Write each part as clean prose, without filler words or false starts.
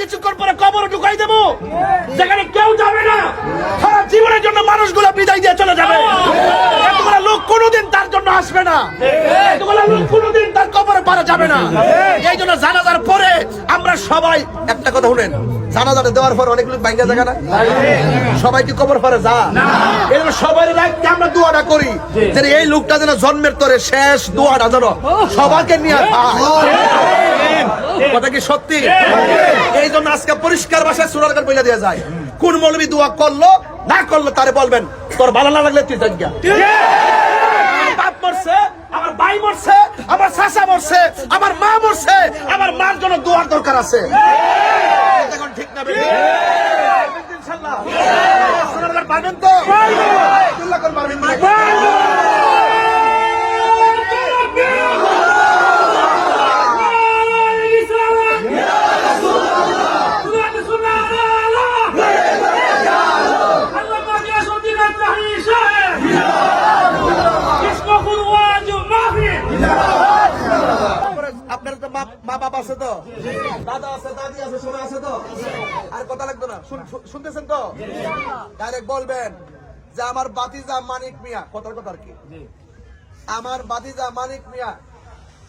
কিছুক্ষণ পরে কবরে ঢুকাই দেবো, যেখানে কেউ যাবে না, সারা জীবনের জন্য মানুষগুলো বিদায় দিয়ে চলে যাবে। এতগুলো লোক কোনোদিন তার জন্য আসবে না, এতগুলো লোক কোনোদিন তার কবরে পারা যাবে না। এই জন্য জানাজার পরে আমরা সবাই একটা কথা শুনেন, জানাজাটা দেওয়ার পর অনেক লোক বাইঙ্গা জায়গা না, সবাই কি কবর পারে যা? এই জন্য সবাই রাখতে আমরা দোয়াটা করি যে এই লোকটা যেন জন্মের তরে শেষ দোয়াটা যেন সবাইকে নিয়ে কথা কি সত্যি? এই জন্য আজকে পরিষ্কার ভাষায় সুরারগান বইলা দেওয়া যায়, কোন মৌলবী দোয়া করলো না করলো তারে বলবেন তোর ভালো না লাগলে তুই জায়গা। বাপ মরছে, আমার ভাই মরছে, আমার চাচা মরছে, আমার মা মরছে, আমার মার জন্য দোয়ার দরকার আছে। এখন ঠিক না বেশি ইনশাআল্লাহ সুরারগান পাবেন তো? আব্দুল্লাহ কোন পারবেন না? আপনার তো মা বাবা আছে তো, দাদা আছে, দাদি আছে, সবাই আছে তো, আর কথা লাগতো না, শুনতেছেন তো? ডাইরেক্ট বলবেন যে আমার বাতিজা মানিক মিয়া, কথার কথা আর কি, আমার বাতিজা মানিক মিয়া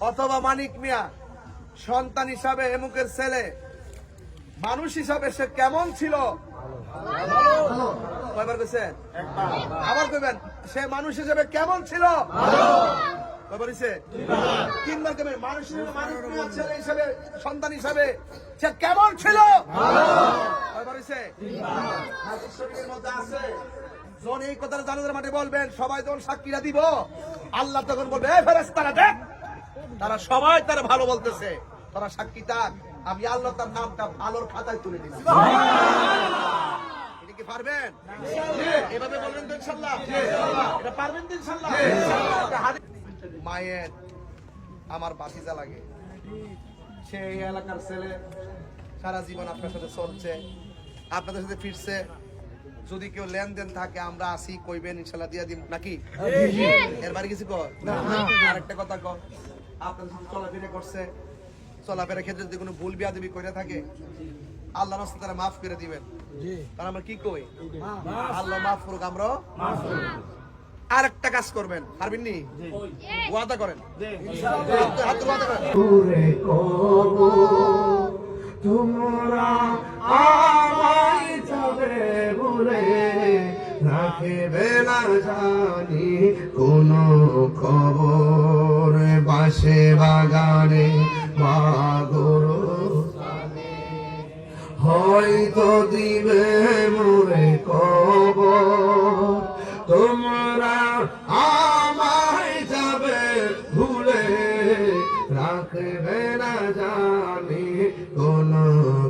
অথবা মানিক মিয়া সন্তান হিসাবে এমুকের ছেলে, মানুষ হিসাবে সে কেমন ছিল? কয়বার কইছেন? আবার কইবেন, সে মানুষ হিসাবে কেমন ছিল? তিনবার কেমন মানুষ হিসেবে, মানিক মিয়া ছেলে হিসাবে, সন্তান হিসাবে সে কেমন ছিল? মধ্যে আছে যখন এই কথাটা জানাজার মাঠে বলবেন, সবাই যখন সাক্ষীরা দিব, আল্লাহ তখন বলবে ফেরেশতারা দেখ, তারা সবাই তারা ভালো বলতেছে, তারা সাক্ষী থাক, আমি আল্লাহ তার নামটা ভালোর খাতায় তুলে দিচ্ছি। এটা কি পারবেন? এভাবে বলবেন তো ইনশাআল্লাহ? এটা পারবেন তো ইনশাআল্লাহ? মায়ের আমার বাতিজা লাগে, সে এই এলাকার ছেলে, সারা জীবন আপনার সাথে চলছে, আপনাদের সাথে ফিরছে, যদি কেউ লেনদেন থাকে আমরা আসি, কইবেন ইনশাআল্লাহ দিয়া দিব নাকি? এর বাইরে কিছু কর? আরেকটা কথা কর, আপনাদের সাথে চলাফেরা করছে, চলাফেরার ক্ষেত্রে যদি কোনো ভুল বিয়াদবি করে থাকে আল্লাহ রাস্তায় তারা মাফ করে দিবেন, কারণ আমরা কি কই, আল্লাহ মাফ করুক, আমরা আর একটা কাজ করবেন, পারবেন নি? ওয়াদা করেন, ওয়াদা করেন, তোমরা আমায় যাবে বলে রাখবে না জানি কোন খবর, বাসে বাগানে মাগরো হয়তো দিবে মোরে খবর, তোমরা আমায় যাবে ভুলে রাখবে না জানি কোন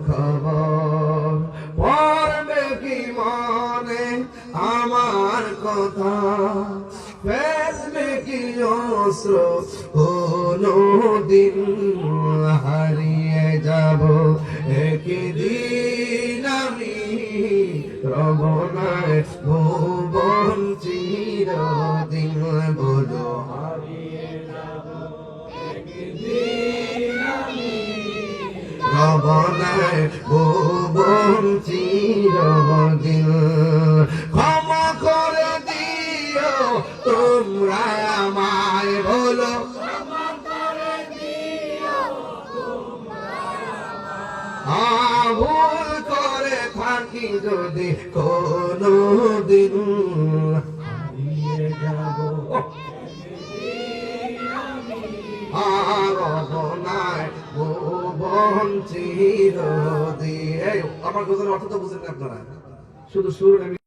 খবর, পড়বে কি মনে আমার কথা, ফেলবে কি অস্ত্র কোনো দিন হারিয়ে যাব, একদিন আমি রবনায় ভুবন চিরদিন বলো হারিয়ে যাব, একদিন আমি রবনায় ভুবন চিরদিন, ক্ষমা করে দিও তোমরা আমায়, বলো ভুল করে থাকি যদি কোনো দিন হারিয়ে যাব, রবনায় ভুবন চিরদিন। আমার কথার অর্থ তো বুঝেন আপনারা, শুধু সুর